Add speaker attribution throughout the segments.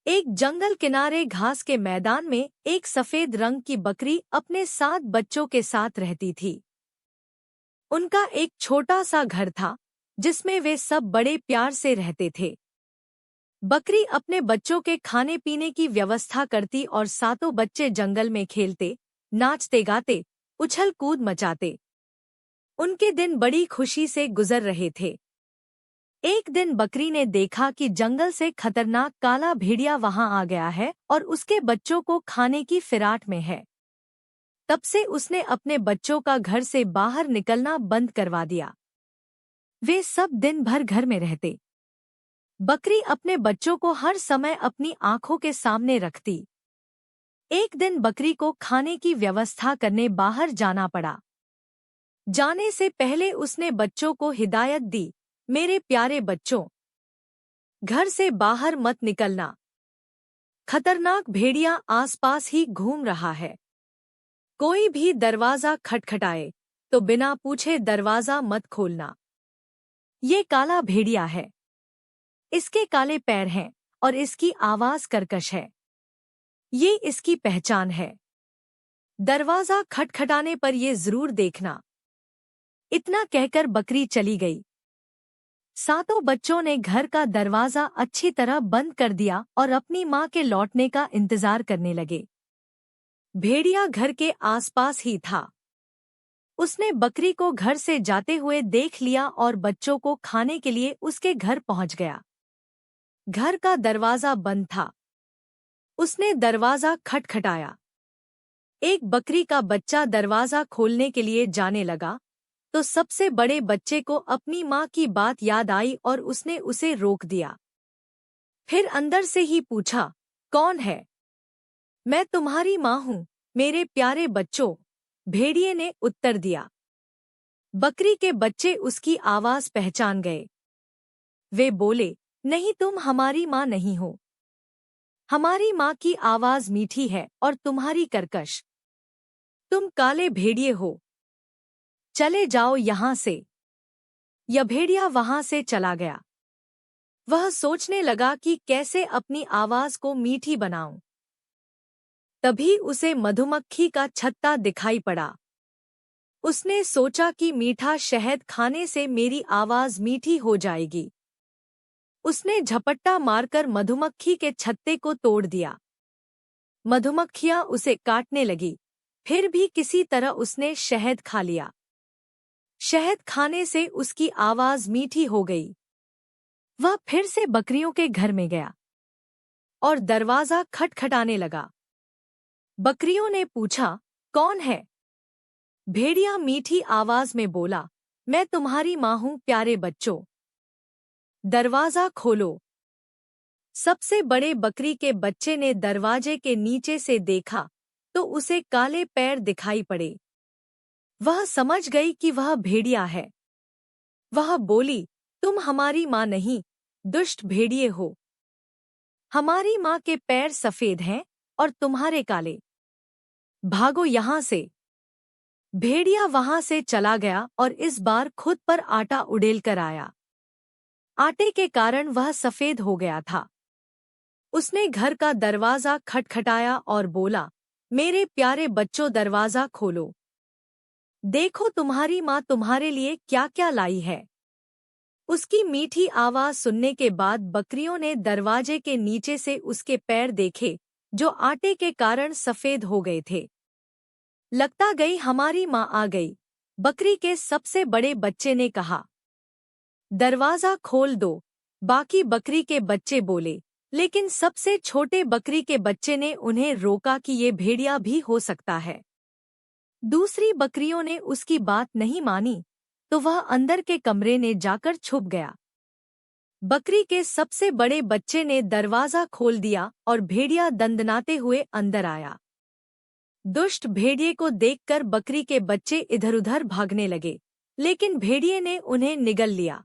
Speaker 1: एक जंगल किनारे घास के मैदान में एक सफेद रंग की बकरी अपने 7 बच्चों के साथ रहती थी। उनका एक छोटा सा घर था जिसमें वे सब बड़े प्यार से रहते थे। बकरी अपने बच्चों के खाने पीने की व्यवस्था करती और सातों बच्चे जंगल में खेलते, नाचते गाते, उछल कूद मचाते। उनके दिन बड़ी खुशी से गुजर रहे थे। एक दिन बकरी ने देखा कि जंगल से खतरनाक काला भेड़िया वहां आ गया है और उसके बच्चों को खाने की फिराक में है। तब से उसने अपने बच्चों का घर से बाहर निकलना बंद करवा दिया। वे सब दिन भर घर में रहते। बकरी अपने बच्चों को हर समय अपनी आंखों के सामने रखती। एक दिन बकरी को खाने की व्यवस्था करने बाहर जाना पड़ा। जाने से पहले उसने बच्चों को हिदायत दी, मेरे प्यारे बच्चों, घर से बाहर मत निकलना। खतरनाक भेड़िया आसपास ही घूम रहा है। कोई भी दरवाजा खटखटाए तो बिना पूछे दरवाजा मत खोलना। ये काला भेड़िया है। इसके काले पैर हैं और इसकी आवाज कर्कश है। ये इसकी पहचान है। दरवाजा खटखटाने पर ये जरूर देखना। इतना कहकर बकरी चली गई। सातों बच्चों ने घर का दरवाजा अच्छी तरह बंद कर दिया और अपनी मां के लौटने का इंतजार करने लगे। भेड़िया घर के आसपास ही था। उसने बकरी को घर से जाते हुए देख लिया और बच्चों को खाने के लिए उसके घर पहुंच गया। घर का दरवाजा बंद था। उसने दरवाजा खटखटाया। एक बकरी का बच्चा दरवाजा खोलने के लिए जाने लगा तो सबसे बड़े बच्चे को अपनी मां की बात याद आई और उसने उसे रोक दिया। फिर अंदर से ही पूछा, कौन है? मैं तुम्हारी मां हूं, मेरे प्यारे बच्चों, भेड़िए ने उत्तर दिया। बकरी के बच्चे उसकी आवाज पहचान गए। वे बोले, नहीं, तुम हमारी मां नहीं हो। हमारी मां की आवाज मीठी है और तुम्हारी कर्कश। तुम काले भेड़िए हो। चले जाओ यहां से। यह भेड़िया वहां से चला गया। वह सोचने लगा कि कैसे अपनी आवाज को मीठी बनाऊं। तभी उसे मधुमक्खी का छत्ता दिखाई पड़ा। उसने सोचा कि मीठा शहद खाने से मेरी आवाज मीठी हो जाएगी। उसने झपट्टा मारकर मधुमक्खी के छत्ते को तोड़ दिया। मधुमक्खियां उसे काटने लगी, फिर भी किसी तरह उसने शहद खा लिया। शहद खाने से उसकी आवाज मीठी हो गई। वह फिर से बकरियों के घर में गया और दरवाजा खटखटाने लगा। बकरियों ने पूछा, कौन है? भेड़िया मीठी आवाज में बोला, मैं तुम्हारी मां हूं, प्यारे बच्चों। दरवाजा खोलो। सबसे बड़े बकरी के बच्चे ने दरवाजे के नीचे से देखा तो उसे काले पैर दिखाई पड़े। वह समझ गई कि वह भेड़िया है। वह बोली, तुम हमारी मां नहीं, दुष्ट भेड़िए हो। हमारी मां के पैर सफेद हैं और तुम्हारे काले। भागो यहां से। भेड़िया वहां से चला गया और इस बार खुद पर आटा उड़ेल कर आया। आटे के कारण वह सफेद हो गया था। उसने घर का दरवाजा खटखटाया और बोला, मेरे प्यारे बच्चों, दरवाजा खोलो। देखो तुम्हारी मां तुम्हारे लिए क्या क्या लाई है। उसकी मीठी आवाज सुनने के बाद बकरियों ने दरवाजे के नीचे से उसके पैर देखे जो आटे के कारण सफेद हो गए थे। लगता गई हमारी मां आ गई, बकरी के सबसे बड़े बच्चे ने कहा। दरवाजा खोल दो, बाकी बकरी के बच्चे बोले, लेकिन सबसे छोटे बकरी के बच्चे ने उन्हें रोका कि ये भेड़िया भी हो सकता है। दूसरी बकरियों ने उसकी बात नहीं मानी तो वह अंदर के कमरे में जाकर छुप गया। बकरी के सबसे बड़े बच्चे ने दरवाजा खोल दिया और भेड़िया दंदनाते हुए अंदर आया। दुष्ट भेड़िए को देखकर बकरी के बच्चे इधर-उधर भागने लगे, लेकिन भेड़िए ने उन्हें निगल लिया।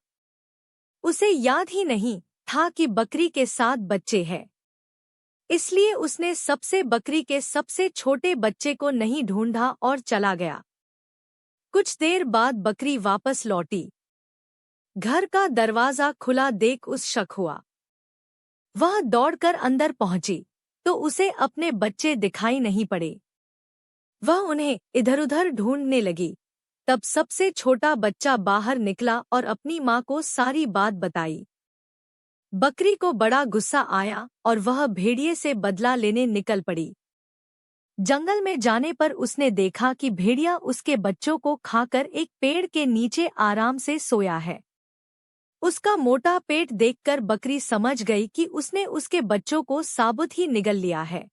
Speaker 1: उसे याद ही नहीं था कि बकरी के 7 बच्चे हैं। इसलिए उसने सबसे बकरी के सबसे छोटे बच्चे को नहीं ढूंढा और चला गया। कुछ देर बाद बकरी वापस लौटी। घर का दरवाजा खुला देख उस शक हुआ। वह दौड़कर अंदर पहुंची तो उसे अपने बच्चे दिखाई नहीं पड़े। वह उन्हें इधर-उधर ढूंढने लगी। तब सबसे छोटा बच्चा बाहर निकला और अपनी माँ को सारी बात बताई। बकरी को बड़ा गुस्सा आया और वह भेड़िए से बदला लेने निकल पड़ी। जंगल में जाने पर उसने देखा कि भेड़िया उसके बच्चों को खाकर एक पेड़ के नीचे आराम से सोया है। उसका मोटा पेट देखकर बकरी समझ गई कि उसने उसके बच्चों को साबुत ही निगल लिया है।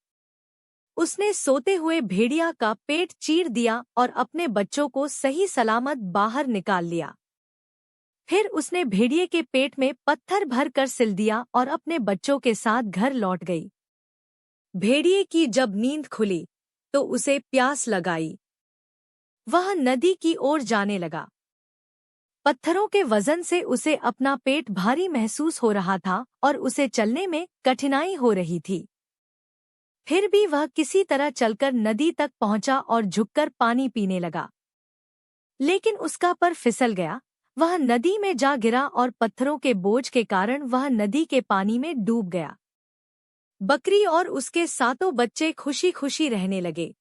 Speaker 1: उसने सोते हुए भेड़िया का पेट चीर दिया और अपने बच्चों को सही सलामत बाहर निकाल लिया। फिर उसने भेड़िए के पेट में पत्थर भर कर सिल दिया और अपने बच्चों के साथ घर लौट गई। भेड़िए की जब नींद खुली तो उसे प्यास लगाई। वह नदी की ओर जाने लगा। पत्थरों के वजन से उसे अपना पेट भारी महसूस हो रहा था और उसे चलने में कठिनाई हो रही थी। फिर भी वह किसी तरह चलकर नदी तक पहुंचा और झुककर पानी पीने लगा। लेकिन उसका पर फिसल गया। वह नदी में जा गिरा और पत्थरों के बोझ के कारण वह नदी के पानी में डूब गया। बकरी और उसके सातों बच्चे खुशी खुशी रहने लगे।